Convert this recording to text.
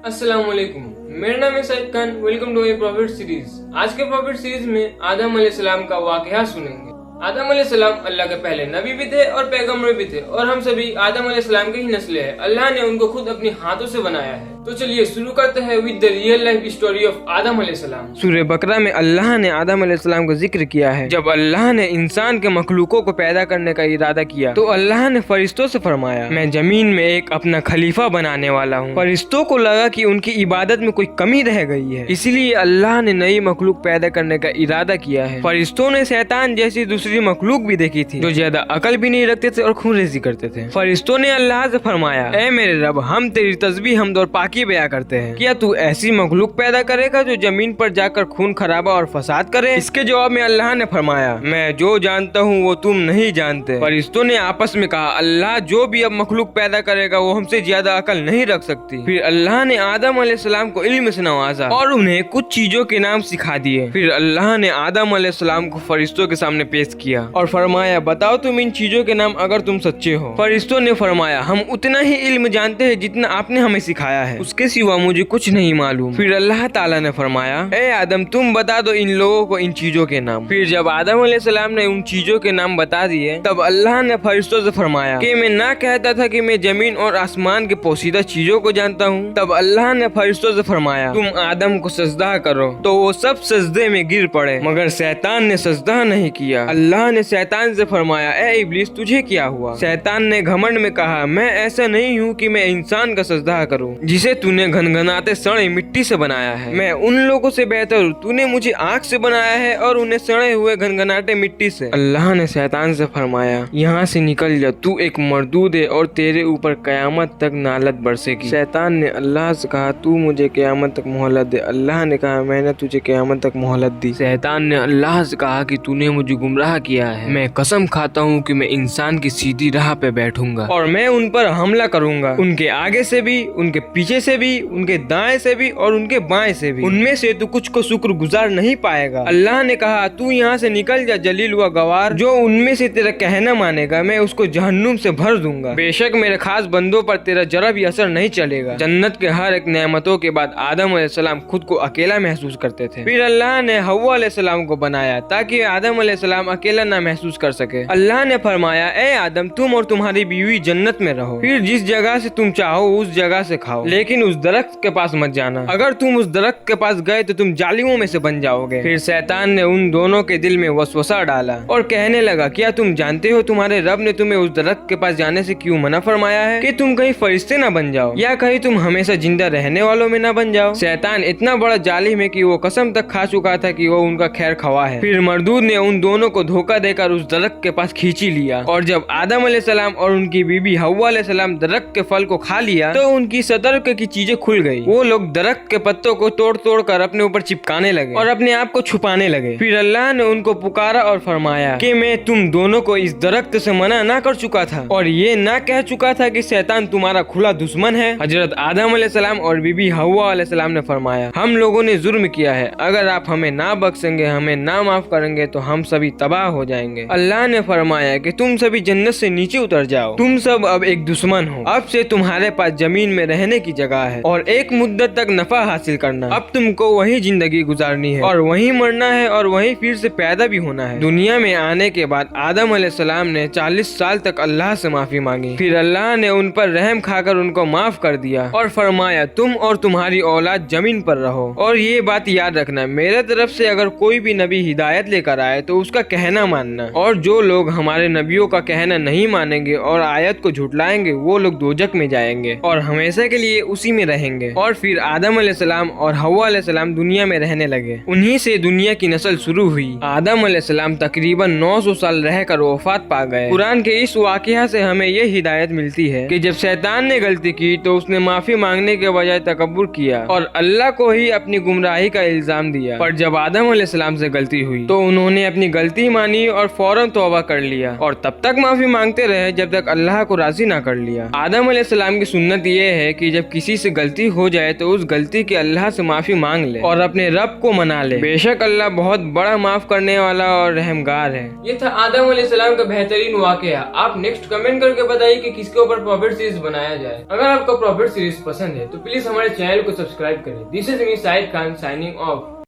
अस्सलाम वालेकुम, मेरा नाम है Saeed Khan. Welcome to a profit series. आज के प्रॉफिट सीरीज में आदम अलैहिस्सलाम का वाकया सुनेंगे। आदम अलैहिस्सलाम अल्लाह के पहले नबी भी थे और पैगंबर भी थे और हम सभी आदम अलैहिस्सलाम की ही नस्लें हैं। अल्लाह ने उनको खुद अपने हाथों से बनाया है। तो चलिए शुरू करते हैं with the real life story of Adam अलैहिस्सलाम। सूरह बकरा में अल्लाह ने आदम अलैहिस्सलाम का जिक्र किया है। जब अल्लाह ने इंसान के मखलूकों को पैदा करने का इरादा किया तो अल्लाह ने फरिश्तों से फरमाया, मैं जमीन में एक अपना खलीफा बनाने वाला हूँ। फरिश्तों को लगा कि उनकी इबादत में कोई कमी रह गई है, इसलिए अल्लाह ने नई मखलूक पैदा करने का इरादा किया है। फरिश्तों ने शैतान जैसी दूसरी मखलूक भी देखी थी जो ज्यादा अकल भी नहीं रखते थे और खूनरेजी करते थे। फरिश्तों ने अल्लाह से फरमाया, ऐ मेरे रब, हम तेरी तस्बीह हमद और पाकी बयां करते हैं। क्या तू ऐसी मखलूक पैदा करेगा जो जमीन पर जाकर खून खराबा और फसाद करे? इसके जवाब में अल्लाह ने फरमाया, मैं जो जानता हूँ वो तुम नहीं जानते। फरिश्तों ने आपस में कहा, अल्लाह जो भी अब मखलूक पैदा करेगा वो हमसे ज्यादा अकल नहीं रख सकती। फिर अल्लाह ने आदम अलैहिस्सलाम को इल्म से नवाजा और उन्हें कुछ चीजों के नाम सिखा दिए। फिर अल्लाह ने आदम अलैहिस्सलाम को फरिश्तों के सामने पेश किया और फरमाया, बताओ तुम इन चीजों के नाम अगर तुम सच्चे हो। फरिश्तों ने फरमाया, हम उतना ही इल्म जानते हैं जितना आपने हमें सिखाया है, उसके सिवा मुझे कुछ नहीं मालूम। फिर अल्लाह ताला ने फरमाया, ए आदम तुम बता दो इन लोगों को इन चीजों के नाम। फिर जब आदम अलैहिस्सलाम ने उन चीजों के नाम बता दिए तब अल्लाह ने फरिश्तों से फरमाया कि मैं ना कहता था कि मैं जमीन और आसमान के पोशीदा चीजों को जानता हूँ। तब अल्लाह ने फरिश्तों से फरमाया, तुम आदम को सजदा करो। तो वो सब सजदे में गिर पड़े मगर शैतान ने सजदा नहीं किया। अल्लाह ने शैतान से फरमाया, ए इब्लीस तुझे क्या हुआ? शैतान ने घमंड में कहा, मैं ऐसा नहीं हूँ कि मैं इंसान का सजदा करूँ जिसे तूने घनघनाते सड़े मिट्टी से बनाया है। मैं उन लोगों से बेहतर हूँ, तूने मुझे आग से बनाया है और उन्हें सड़े हुए घनघनाटे मिट्टी से। अल्लाह ने शैतान से फरमाया, यहाँ से निकल जा, तू एक मरदूद है और तेरे ऊपर कयामत तक नालत बरसेगी। शैतान ने अल्लाह से कहा, तू मुझे कयामत तक मोहलत दे। अल्लाह ने कहा, मैंने तुझे कयामत तक मोहलत दी। शैतान ने अल्लाह से कहा कि तूने मुझे गुमराह किया है। मैं कसम खाता हूँ कि मैं इंसान की सीधी राह पे बैठूंगा और मैं उन पर हमला करूंगा, उनके आगे से भी, उनके पीछे से भी, उनके दाएं से भी और उनके बाएं से भी। उनमें से तू कुछ को शुक्र गुजार नहीं पाएगा। अल्लाह ने कहा, तू यहाँ से निकल जा जलील व गवार। जो उनमें से तेरा कहना मानेगा मैं उसको जहन्नुम से भर दूंगा। बेशक मेरे खास बंदों पर तेरा जरा भी असर नहीं चलेगा। जन्नत के हर एक नेमतों के बाद आदम अलैहिस्सलाम खुद को अकेला महसूस करते थे। फिर अल्लाह ने हव्वा अलैहिस्सलाम को बनाया ताकि आदम अलैहिस्सलाम अकेला ना महसूस कर सके। अल्लाह ने फरमाया, ए आदम तुम और तुम्हारी बीवी जन्नत में रहो, फिर जिस जगह से तुम चाहो उस जगह से खाओ, लेकिन उस दरख्त के पास मत जाना। अगर तुम उस दरख्त के पास गए तो तुम जालिमों में से बन जाओगे। फिर शैतान ने उन दोनों के दिल में वसवसा डाला और कहने लगा, क्या तुम जानते हो तुम्हारे रब ने तुम्हें उस दरख्त के पास जाने से क्यों मना फरमाया है? कि तुम कहीं फरिश्ते ना बन जाओ या कहीं तुम हमेशा जिंदा रहने वालों में ना बन जाओ। शैतान इतना बड़ा जालिम है कि वो कसम तक खा चुका था कि वो उनका खैर खवा है। फिर मरदूद ने उन दोनों को धोखा देकर उस दरख्त के पास खींची लिया और जब आदम अलैहिस्सलाम और उनकी बीबी हव्वा अलैहिस्सलाम दरख्त के फल को खा लिया तो उनकी सतर्क की चीजें खुल गई। वो लोग दरख्त के पत्तों को तोड़ तोड़ कर अपने ऊपर चिपकाने लगे और अपने आप को छुपाने लगे। फिर अल्लाह ने उनको पुकारा और फरमाया कि मैं तुम दोनों को इस दरख्त से मना ना कर चुका था और ये ना कह चुका था कि शैतान तुम्हारा खुला दुश्मन है? हजरत आदम अलैहिस्सलाम और बीबी हव्वा अलैहिस्सलाम ने फरमाया, हम लोगों ने जुर्म किया है, अगर आप हमें ना बख्शेंगे, हमें ना माफ करेंगे तो हम सभी तबाह हो जाएंगे। अल्लाह ने फरमाया कि तुम सभी जन्नत से नीचे उतर जाओ, तुम सब अब एक दुश्मन हो। अब से तुम्हारे पास जमीन में रहने की जगह है और एक मुद्दत तक नफा हासिल करना। अब तुमको वही जिंदगी गुजारनी है और वही मरना है और वही फिर से पैदा भी होना है। दुनिया में आने के बाद आदम अलैहिस्सलाम ने 40 साल तक अल्लाह से माफी मांगी। फिर अल्लाह ने उन पर रहम खाकर उनको माफ कर दिया और फरमाया, तुम और तुम्हारी औलाद जमीन पर रहो। और ये बात याद रखना, मेरे तरफ से अगर कोई भी नबी हिदायत लेकर आए तो उसका कहना मानना, और जो लोग हमारे नबियों का कहना नहीं मानेंगे और आयत को झुटलाएंगे वो लोग दोजख में जाएंगे और हमेशा के लिए उसी में रहेंगे। और फिर आदम अलैहिस्सलाम और हव्वा अलैहिस्सलाम दुनिया में रहने लगे। उन्हीं से दुनिया की नस्ल शुरू हुई। आदम अलैहिस्सलाम तकरीबन 900 साल रहकर वफात पा गए। कुरान के इस वाकया से हमें ये हिदायत मिलती है कि जब शैतान ने गलती की तो उसने माफी मांगने के बजाय तकब्बुर किया और अल्लाह को ही अपनी गुमराही का इल्जाम दिया। पर जब आदम अलैहिस्सलाम से गलती हुई तो उन्होंने अपनी गलती मानी और फौरन तौबा कर लिया और तब तक माफी मांगते रहे जब तक अल्लाह को राजी ना कर लिया। आदम अलैहिस्सलाम की सुन्नत ये है कि जब किसी किसी से गलती हो जाए तो उस गलती की अल्लाह से माफी मांग ले और अपने रब को मना ले। बेशक अल्लाह बहुत बड़ा माफ करने वाला और रहमगार है। ये था आदम अलैहिस्सलाम का बेहतरीन वाकया। आप नेक्स्ट कमेंट करके बताइए कि किसके ऊपर प्रॉफिट सीरीज बनाया जाए। अगर आपको प्रॉफिट सीरीज पसंद है तो प्लीज हमारे चैनल को सब्सक्राइब करें। This is me Shahid Khan signing off.